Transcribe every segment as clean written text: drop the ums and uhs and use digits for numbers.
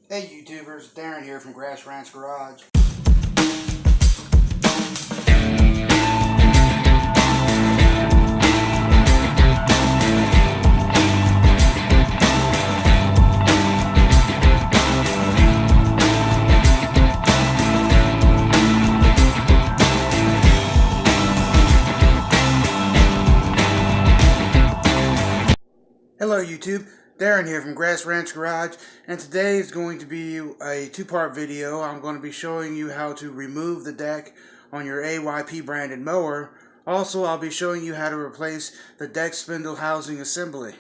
Hey YouTubers, Darren here from Grass Ranch Garage. Hello YouTube, Darren here from Grass Ranch Garage, and today is going to be a two-part video. I'm going to be showing you how to remove the deck on your AYP branded mower. Also, I'll be showing you how to replace the deck spindle housing assembly.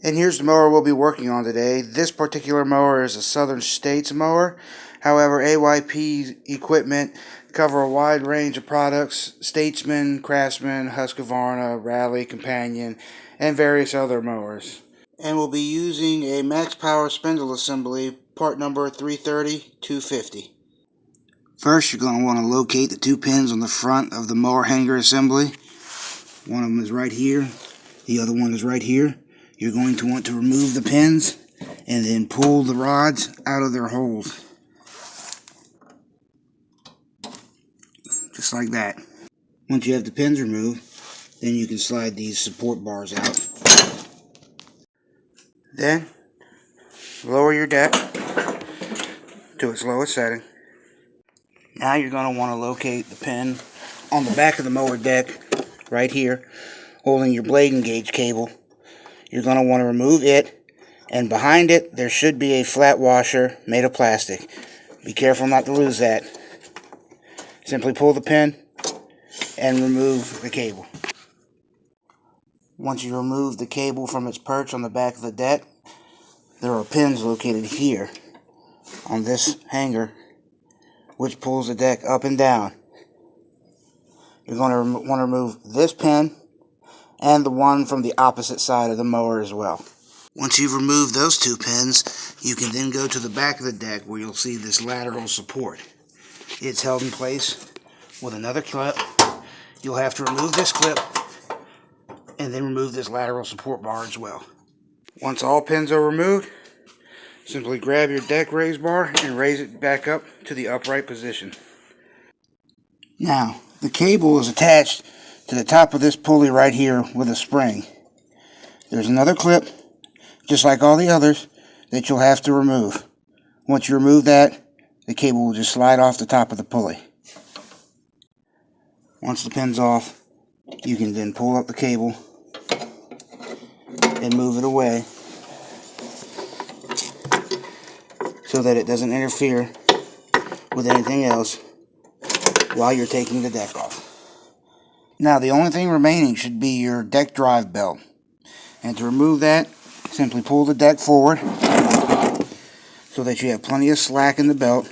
And here's the mower we'll be working on today. This particular mower is a Southern States mower. However, AYP equipment cover a wide range of products: Statesman, Craftsman, Husqvarna, Rally, Companion, and various other mowers. And we'll be using a max power spindle assembly, part number 330-250. First, you're going to want to locate the two pins on the front of the mower hanger assembly. One of them is right here, the other one is right here. You're going to want to remove the pins and then pull the rods out of their holes. Just like that. Once you have the pins removed, then you can slide these support bars out. Then, lower your deck to its lowest setting. Now you're going to want to locate the pin on the back of the mower deck, right here, holding your blade engage cable. You're going to want to remove it, and behind it there should be a flat washer made of plastic. Be careful not to lose that. Simply pull the pin and remove the cable. Once you remove the cable from its perch on the back of the deck, there are pins located here on this hanger, which pulls the deck up and down. You're going to want to remove this pin and the one from the opposite side of the mower as well. Once you've removed those two pins, you can then go to the back of the deck where you'll see this lateral support. It's held in place with another clip. You'll have to remove this clip and then remove this lateral support bar as well. Once all pins are removed, simply grab your deck raise bar and raise it back up to the upright position. Now, the cable is attached to the top of this pulley right here with a spring. There's another clip, just like all the others, that you'll have to remove. Once you remove that, the cable will just slide off the top of the pulley. Once the pin's off, you can then pull up the cable and move it away so that it doesn't interfere with anything else while you're taking the deck off. Now, the only thing remaining should be your deck drive belt. And to remove that, simply pull the deck forward so that you have plenty of slack in the belt,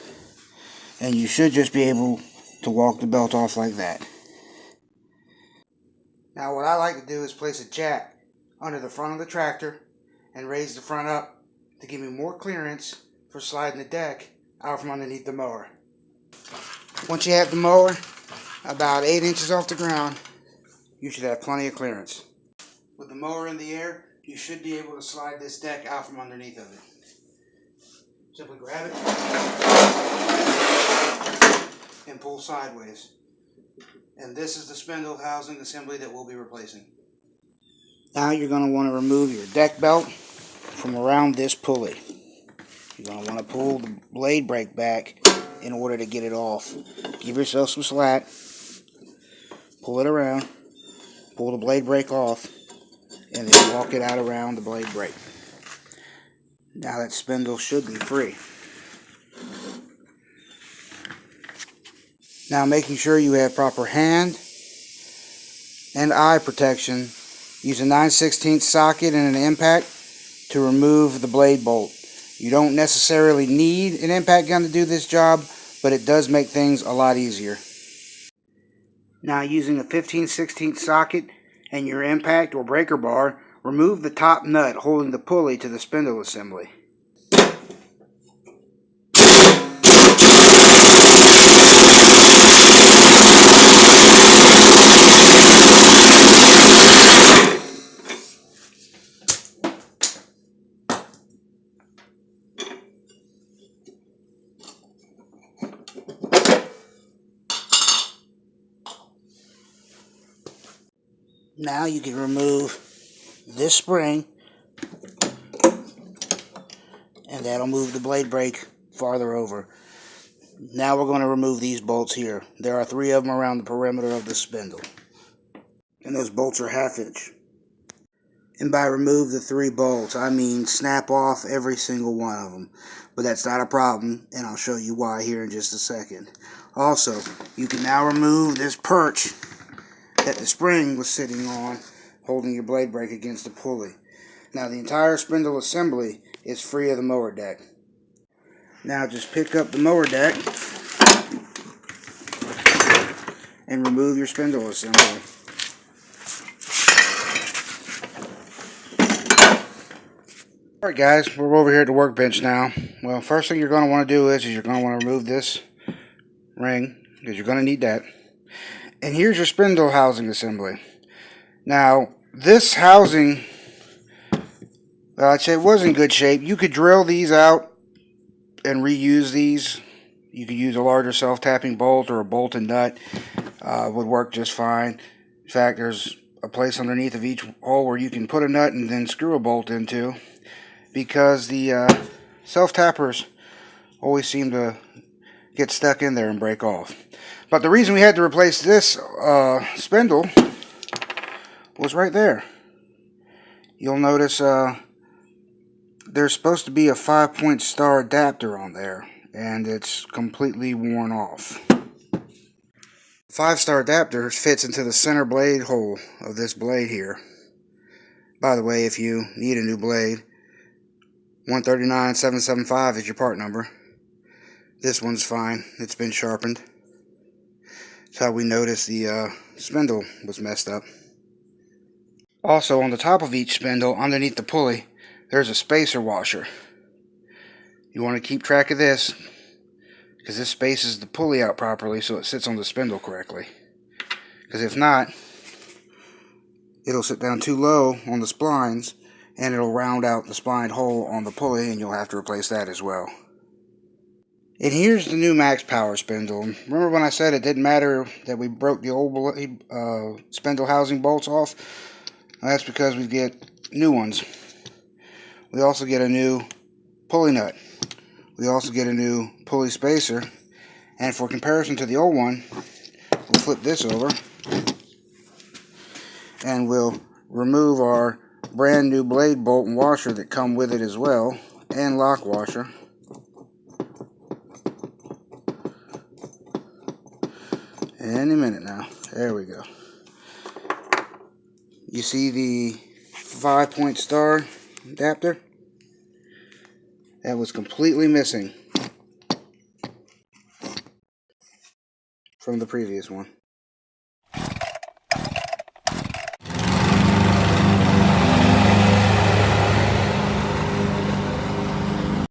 and you should just be able to walk the belt off like that. Now, what I like to do is place a jack under the front of the tractor and raise the front up to give me more clearance for sliding the deck out from underneath the mower. Once you have the mower about 8 inches off the ground, you should have plenty of clearance. With the mower in the air, you should be able to slide this deck out from underneath of it. Simply grab it and pull sideways. And this is the spindle housing assembly that we'll be replacing. Now you're going to want to remove your deck belt from around this pulley. You're going to want to pull the blade brake back in order to get it off. Give yourself some slack. Pull it around. Pull the blade brake off. And then walk it out around the blade brake. Now that spindle should be free. Now, making sure you have proper hand and eye protection, use a 9/16 socket and an impact to remove the blade bolt. You don't necessarily need an impact gun to do this job, but it does make things a lot easier. Now, using a 15/16 socket and your impact or breaker bar, remove the top nut holding the pulley to the spindle assembly. Now you can remove this spring, and that'll move the blade brake farther over. Now we're going to remove these bolts here. There are 3 of them around the perimeter of the spindle, and those bolts are 1/2 inch. And by remove the 3 bolts, I mean snap off every single one of them. But that's not a problem, and I'll show you why here in just a second. Also, you can now remove this perch that the spring was sitting on, holding your blade brake against the pulley. Now the entire spindle assembly is free of the mower deck. Now just pick up the mower deck and remove your spindle assembly. Alright guys, we're over here at the workbench now. Well, first thing you're going to want to do is you're going to want to remove this ring, because you're going to need that. And here's your spindle housing assembly. Now, this housing, I'd say it was in good shape. You could drill these out and reuse these. You could use a larger self-tapping bolt or a bolt and nut. Would work just fine. In fact, there's a place underneath of each hole where you can put a nut and then screw a bolt into, because the self-tappers always seem to get stuck in there and break off. But the reason we had to replace this spindle was right there. You'll notice there's supposed to be a 5-point star adapter on there, and it's completely worn off. The 5-star adapter fits into the center blade hole of this blade here. By the way, if you need a new blade, 139775 is your part number. This one's fine. It's been sharpened. That's how we noticed the spindle was messed up. Also, on the top of each spindle, underneath the pulley, there's a spacer washer. You want to keep track of this, because this spaces the pulley out properly so it sits on the spindle correctly. Because if not, it'll sit down too low on the splines, and it'll round out the spline hole on the pulley, and you'll have to replace that as well. And here's the new max power spindle. Remember when I said it didn't matter that we broke the old spindle housing bolts off? Well, that's because we get new ones. We also get a new pulley nut. We also get a new pulley spacer. And for comparison to the old one, we'll flip this over and we'll remove our brand new blade bolt and washer that come with it as well, and lock washer. Any minute now. There we go. You see the 5-point star adapter? That was completely missing from the previous one.